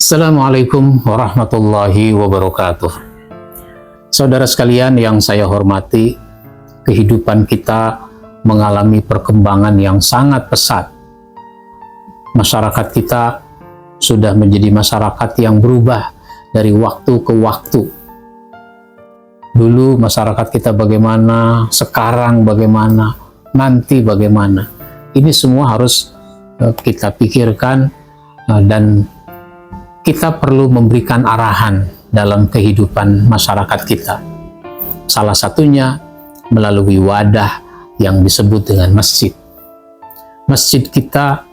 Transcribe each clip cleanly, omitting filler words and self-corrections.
Assalamualaikum warahmatullahi wabarakatuh. Saudara sekalian yang saya hormati, kehidupan kita mengalami perkembangan yang sangat pesat. Masyarakat kita sudah menjadi masyarakat yang berubah dari waktu ke waktu. Dulu masyarakat kita bagaimana, sekarang bagaimana, nanti bagaimana. Ini semua harus kita pikirkan dan kita perlu memberikan arahan dalam kehidupan masyarakat kita. Salah satunya melalui wadah yang disebut dengan masjid. Masjid kita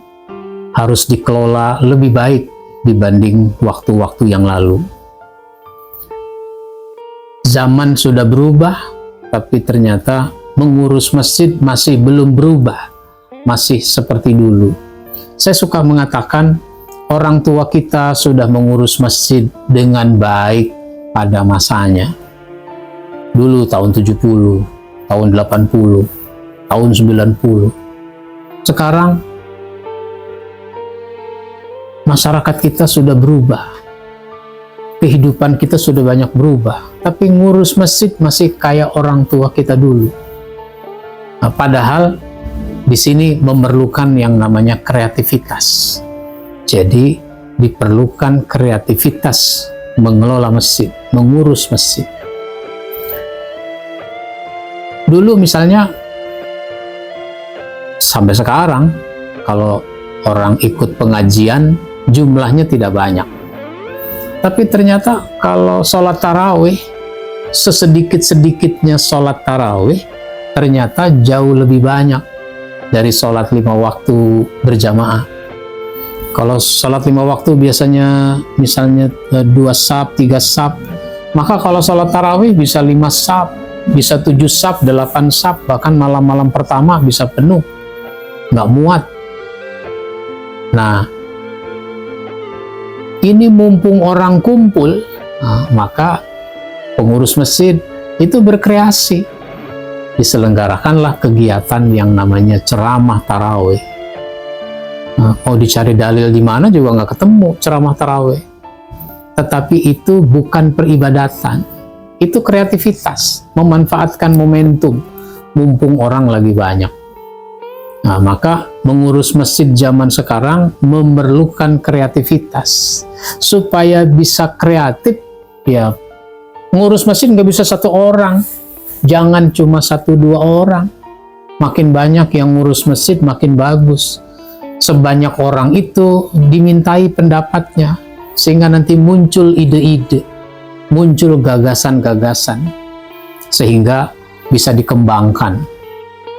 harus dikelola lebih baik dibanding waktu-waktu yang lalu. Zaman sudah berubah, tapi ternyata mengurus masjid masih belum berubah, masih seperti dulu. Saya suka mengatakan, orang tua kita sudah mengurus masjid dengan baik pada masanya. Dulu tahun 70, tahun 80, tahun 90. Sekarang masyarakat kita sudah berubah. Kehidupan kita sudah banyak berubah. Tapi ngurus masjid masih kayak orang tua kita dulu. Nah, padahal di sini memerlukan yang namanya kreativitas. Jadi diperlukan kreativitas mengelola masjid, mengurus masjid. Dulu misalnya, sampai sekarang, kalau orang ikut pengajian, jumlahnya tidak banyak. Tapi ternyata kalau sholat tarawih, sesedikit-sedikitnya sholat tarawih, ternyata jauh lebih banyak dari sholat 5 waktu berjamaah. Kalau sholat 5 waktu biasanya misalnya 2 saf, 3 saf, maka kalau sholat tarawih bisa 5 saf, bisa 7 saf, 8 saf, bahkan malam-malam pertama bisa penuh, nggak muat. Nah, ini mumpung orang kumpul, maka pengurus masjid itu berkreasi. Diselenggarakanlah kegiatan yang namanya ceramah tarawih. Mau dicari dalil di mana juga nggak ketemu ceramah tarawih. Tetapi itu bukan peribadatan, itu kreativitas, memanfaatkan momentum mumpung orang lagi banyak. Nah, maka mengurus masjid zaman sekarang memerlukan kreativitas. Supaya bisa kreatif, ya ngurus masjid nggak bisa 1 orang, jangan cuma 1-2 orang. Makin banyak yang ngurus masjid makin bagus. Sebanyak orang itu dimintai pendapatnya, sehingga nanti muncul ide-ide, muncul gagasan-gagasan, sehingga bisa dikembangkan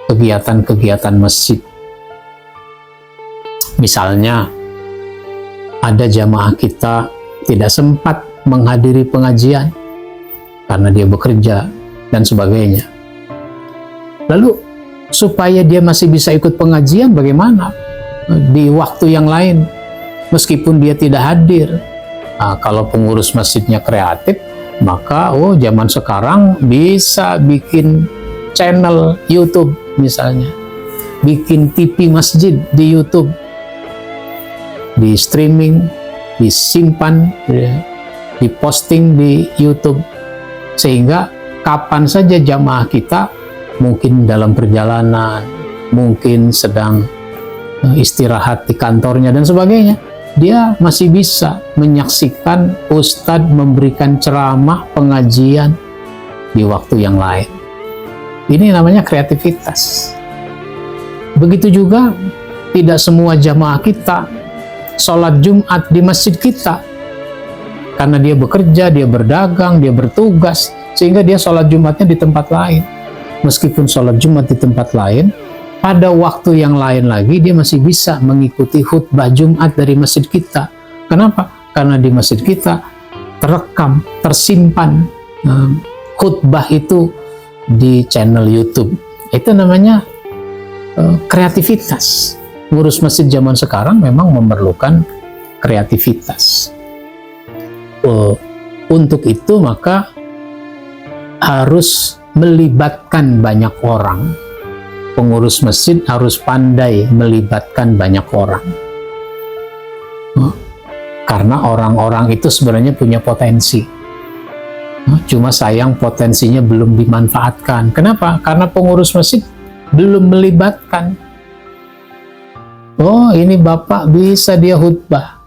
kegiatan-kegiatan masjid. Misalnya, ada jamaah kita tidak sempat menghadiri pengajian karena dia bekerja dan sebagainya. Lalu, supaya dia masih bisa ikut pengajian, bagaimana? Di waktu yang lain, meskipun dia tidak hadir. Nah, kalau pengurus masjidnya kreatif, maka zaman sekarang bisa bikin channel YouTube misalnya, bikin TV masjid di YouTube, di streaming, disimpan, diposting di YouTube, sehingga kapan saja jamaah kita, mungkin dalam perjalanan, mungkin sedang istirahat di kantornya dan sebagainya, dia masih bisa menyaksikan ustadz memberikan ceramah pengajian di waktu yang lain. Ini namanya kreativitas. Begitu juga tidak semua jamaah kita sholat Jumat di masjid kita, karena dia bekerja, dia berdagang, dia bertugas, sehingga dia sholat Jumatnya di tempat lain. Meskipun sholat Jumat di tempat lain, pada waktu yang lain lagi dia masih bisa mengikuti khutbah Jumat dari masjid kita. Kenapa? Karena di masjid kita terekam, tersimpan khutbah itu di channel YouTube. Itu namanya kreativitas. Ngurus masjid zaman sekarang memang memerlukan kreativitas. Untuk itu maka harus melibatkan banyak orang. Pengurus masjid harus pandai melibatkan banyak orang. Karena orang-orang itu sebenarnya punya potensi. Cuma sayang potensinya belum dimanfaatkan. Kenapa? Karena pengurus masjid belum melibatkan. Oh, ini Bapak bisa dia khutbah.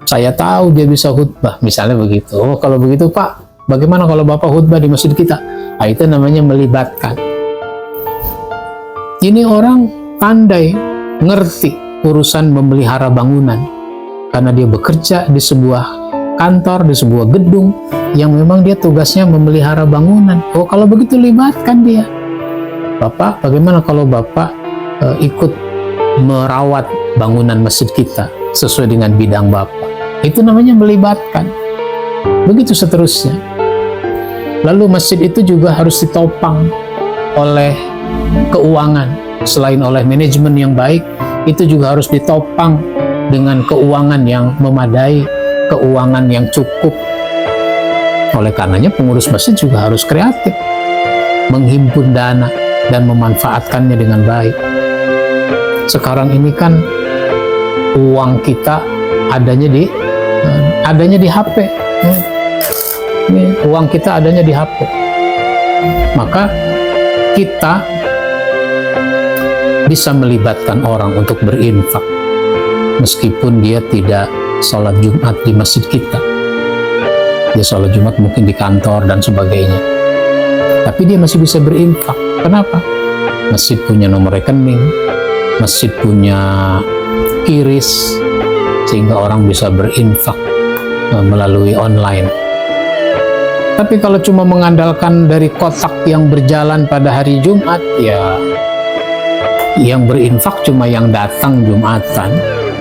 Saya tahu dia bisa khutbah, misalnya begitu. Oh, kalau begitu Pak, bagaimana kalau Bapak khutbah di masjid kita? Nah, itu namanya melibatkan. Ini orang pandai, ngerti urusan memelihara bangunan. Karena dia bekerja di sebuah kantor, di sebuah gedung, yang memang dia tugasnya memelihara bangunan. Oh, kalau begitu libatkan dia. Bapak, bagaimana kalau Bapak ikut merawat bangunan masjid kita sesuai dengan bidang Bapak? Itu namanya melibatkan. Begitu seterusnya. Lalu masjid itu juga harus ditopang oleh keuangan. Selain oleh manajemen yang baik, itu juga harus ditopang dengan keuangan yang memadai, keuangan yang cukup. Oleh karenanya pengurus masjid juga harus kreatif, menghimpun dana dan memanfaatkannya dengan baik. Sekarang ini kan uang kita adanya di HP. Uang kita adanya di HP. Maka kita bisa melibatkan orang untuk berinfak meskipun dia tidak sholat Jumat di masjid kita. Dia sholat Jumat mungkin di kantor dan sebagainya. Tapi dia masih bisa berinfak. Kenapa? Masjid punya nomor rekening, masjid punya kiris, sehingga orang bisa berinfak melalui online. Tapi kalau cuma mengandalkan dari kotak yang berjalan pada hari Jumat, ya yang berinfak cuma yang datang Jumatan.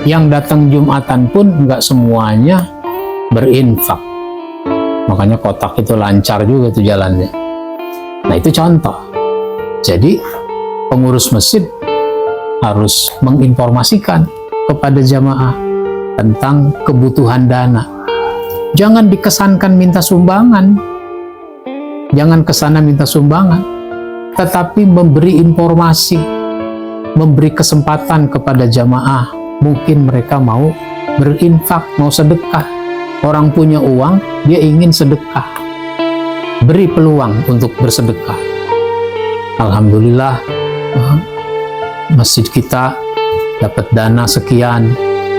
Yang datang Jumatan pun nggak semuanya berinfak. Makanya kotak itu lancar juga tuh jalannya. Nah, itu contoh. Jadi pengurus masjid harus menginformasikan kepada jamaah tentang kebutuhan dana. Jangan dikesankan minta sumbangan. Jangan kesana minta sumbangan. Tetapi memberi informasi, memberi kesempatan kepada jamaah. Mungkin mereka mau berinfak, mau sedekah. Orang punya uang, dia ingin sedekah. Beri peluang untuk bersedekah. Alhamdulillah, masjid kita dapat dana sekian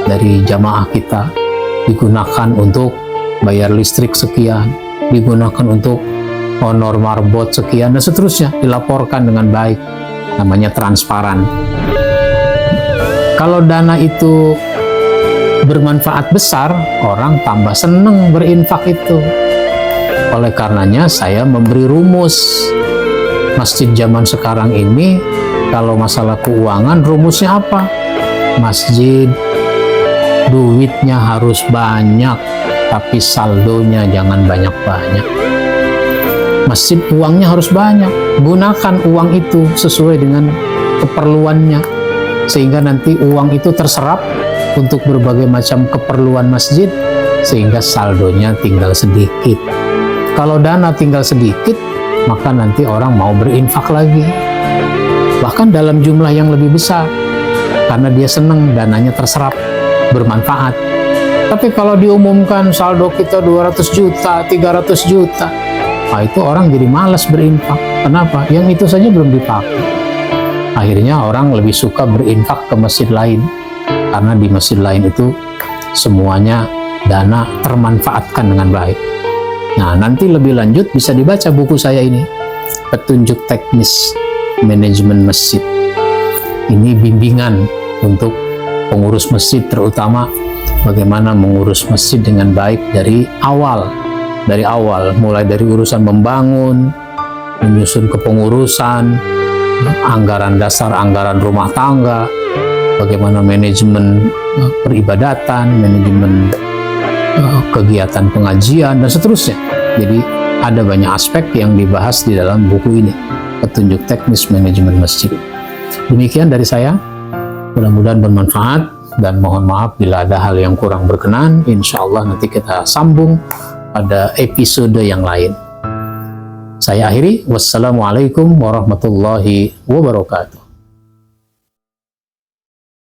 dari jamaah kita, digunakan untuk bayar listrik sekian, digunakan untuk honor marbot sekian, dan seterusnya, dilaporkan dengan baik. Namanya transparan. Kalau dana itu bermanfaat besar, orang tambah seneng berinfak itu. Oleh karenanya saya memberi rumus. Masjid zaman sekarang ini, kalau masalah keuangan, rumusnya apa? Masjid duitnya harus banyak, tapi saldonya jangan banyak-banyak. Masjid uangnya harus banyak, gunakan uang itu sesuai dengan keperluannya, sehingga nanti uang itu terserap untuk berbagai macam keperluan masjid, sehingga saldonya tinggal sedikit. Kalau dana tinggal sedikit, maka nanti orang mau berinfak lagi, bahkan dalam jumlah yang lebih besar, karena dia senang dananya terserap, bermanfaat. Tapi kalau diumumkan saldo kita 200 juta, 300 juta, nah itu orang jadi malas berinfak. Kenapa? Yang itu saja belum dipakai. Akhirnya orang lebih suka berinfak ke masjid lain, karena di masjid lain itu semuanya dana termanfaatkan dengan baik. Nah, nanti lebih lanjut bisa dibaca buku saya ini, Petunjuk Teknis Manajemen Masjid. Ini bimbingan untuk pengurus masjid, terutama bagaimana mengurus masjid dengan baik dari awal, mulai dari urusan membangun, menyusun kepengurusan, anggaran dasar, anggaran rumah tangga, bagaimana manajemen peribadatan, manajemen kegiatan pengajian, dan seterusnya. Jadi ada banyak aspek yang dibahas di dalam buku ini, Petunjuk Teknis Manajemen Masjid. Demikian dari saya, mudah-mudahan bermanfaat, dan mohon maaf bila ada hal yang kurang berkenan. Insya Allah nanti kita sambung pada episode yang lain. Saya akhiri, wassalamualaikum warahmatullahi wabarakatuh.